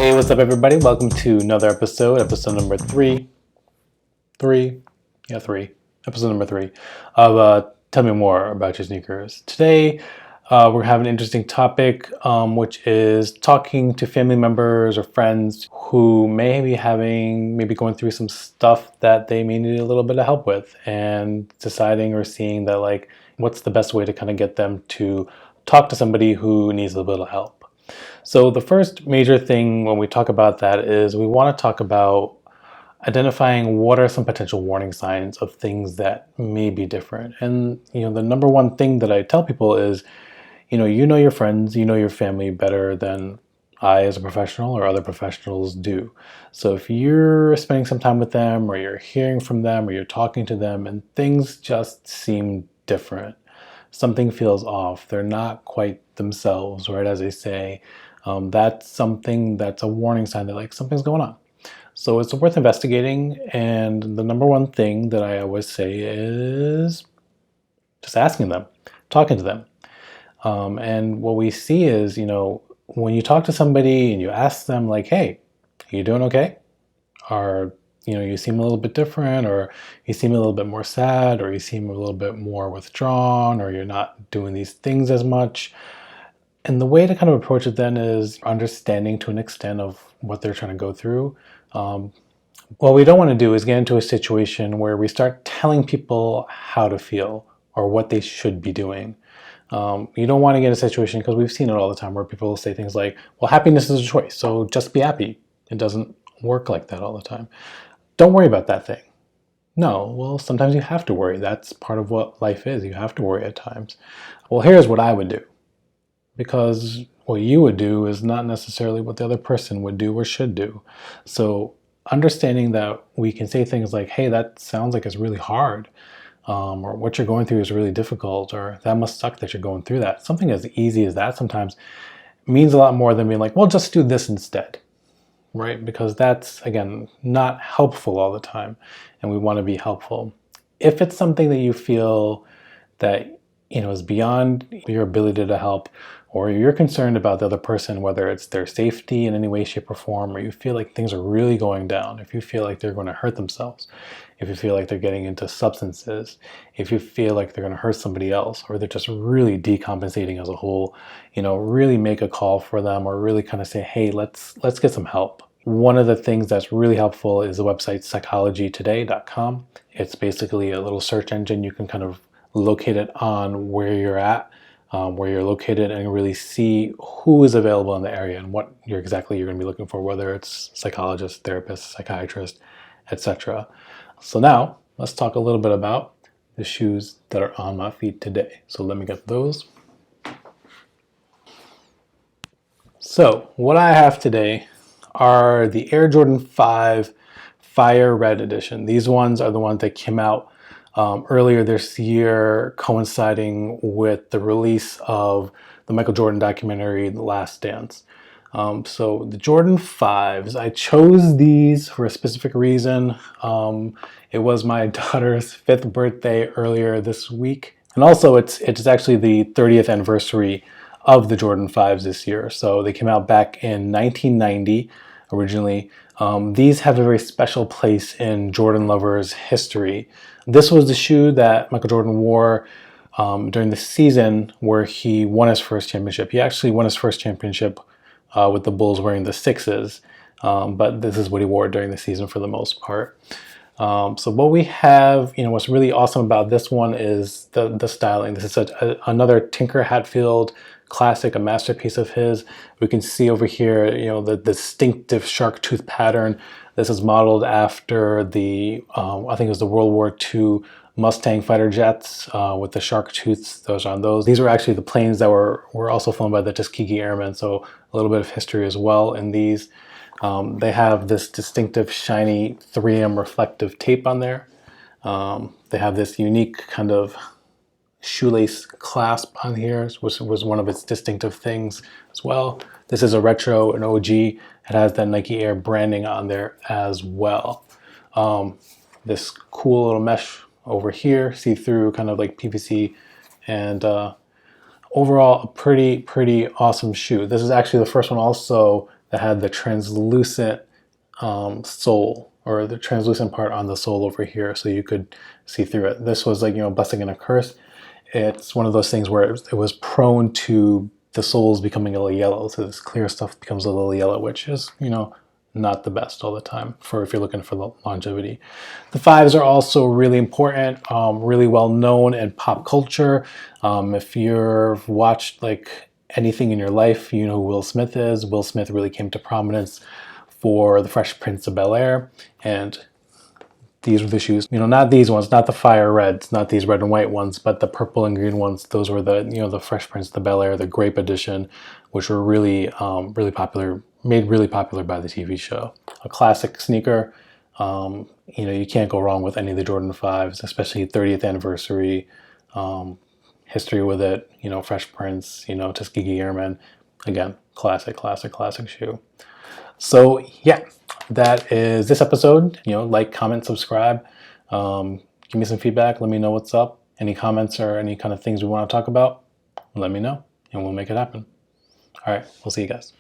Hey, what's up, everybody? Welcome to another episode number three, episode number three of Tell Me More About Your Sneakers. Today, we're having an interesting topic, which is talking to family members or friends who may be going through some stuff that they may need a little bit of help with, and deciding or seeing that, like, what's the best way to kind of get them to talk to somebody who needs a little bit of help. So the first major thing when we talk about that is we want to talk about identifying what are some potential warning signs of things that may be different. And the number one thing that I tell people is, you know your friends, you know your family better than I as a professional or other professionals do. So if you're spending some time with them, or you're hearing from them, or you're talking to them and things just seem different, something feels off, they're not quite themselves, right, as they say, that's a warning sign that, like, something's going on. So it's worth investigating, and the number one thing that I always say is just asking them, talking to them. And what we see is, when you talk to somebody and you ask them, like, hey, are you doing okay? Or, you seem a little bit different, or you seem a little bit more sad, or you seem a little bit more withdrawn, or you're not doing these things as much. And the way to kind of approach it then is understanding to an extent of what they're trying to go through. What we don't want to do is get into a situation where we start telling people how to feel or what they should be doing. You don't want to get in a situation, because we've seen it all the time, where people say things like, well, happiness is a choice, so just be happy. It doesn't work like that all the time. Don't worry about that thing. No, well, sometimes you have to worry. That's part of what life is. You have to worry at times. Well, here's what I would do. Because what you would do is not necessarily what the other person would do or should do. So understanding that we can say things like, hey, that sounds like it's really hard, or what you're going through is really difficult, or that must suck that you're going through that. Something as easy as that sometimes means a lot more than being like, well, just do this instead, right? Because that's, again, not helpful all the time, and we want to be helpful. If it's something that you feel that is beyond your ability to help, or you're concerned about the other person, whether it's their safety in any way, shape, or form, or you feel like things are really going down, if you feel like they're going to hurt themselves, if you feel like they're getting into substances, if you feel like they're going to hurt somebody else, or they're just really decompensating as a whole, really make a call for them, or really kind of say, hey, let's get some help. One of the things that's really helpful is the website psychologytoday.com. It's basically a little search engine. You can kind of locate it on where you're at, where you're located, and really see who is available in the area and what you're going to be looking for, whether it's psychologist, therapist, psychiatrist, etc. So now let's talk a little bit about the shoes that are on my feet today. So let me get those. So what I have today are the Air Jordan 5 Fire Red Edition. These ones are the ones that came out earlier this year, coinciding with the release of the Michael Jordan documentary, The Last Dance. So the Jordan 5s, I chose these for a specific reason. It was my daughter's 5th birthday earlier this week. And also it's actually the 30th anniversary of the Jordan 5s this year. So they came out back in 1990 originally. These have a very special place in Jordan lovers' history. This was the shoe that Michael Jordan wore during the season where he won his first championship. He actually won his first championship with the Bulls wearing the 6s, but this is what he wore during the season for the most part. So what we have, what's really awesome about this one is the styling. This is another Tinker Hatfield classic, a masterpiece of his. We can see over here, the distinctive shark tooth pattern. This is modeled after the, I think it was the World War II Mustang fighter jets with the shark tooths. Those on those. These were actually the planes that were also flown by the Tuskegee Airmen. So a little bit of history as well in these. They have this distinctive shiny 3M reflective tape on there. They have this unique kind of shoelace clasp on here, which was one of its distinctive things as well. This is a retro, an OG. It has that Nike Air branding on there as well. This cool little mesh over here, see-through, kind of like PVC, and overall a pretty awesome shoe. This is actually the first one also that had the translucent sole, or the translucent part on the sole over here, so you could see through it. This was like, blessing and a curse. It's one of those things where it was prone to the soles becoming a little yellow, so this clear stuff becomes a little yellow, which is, not the best all the time for if you're looking for the longevity. The fives are also really important, really well known in pop culture. If you've watched like anything in your life, you know who Will Smith is. Will Smith really came to prominence for the Fresh Prince of Bel-Air, and these were the shoes. Not these ones, not the fire reds, not these red and white ones, but the purple and green ones. Those were the Fresh Prince of Bel-Air, the Grape Edition, which were really, really popular, made really popular by the TV show. A classic sneaker. You can't go wrong with any of the Jordan 5s, especially 30th anniversary, history with it. Fresh Prince, Tuskegee Airmen. Again, classic shoe. So yeah, that is this episode. Like, comment, subscribe. Give me some feedback. Let me know what's up. Any comments or any kind of things we want to talk about, let me know and we'll make it happen. All right, we'll see you guys.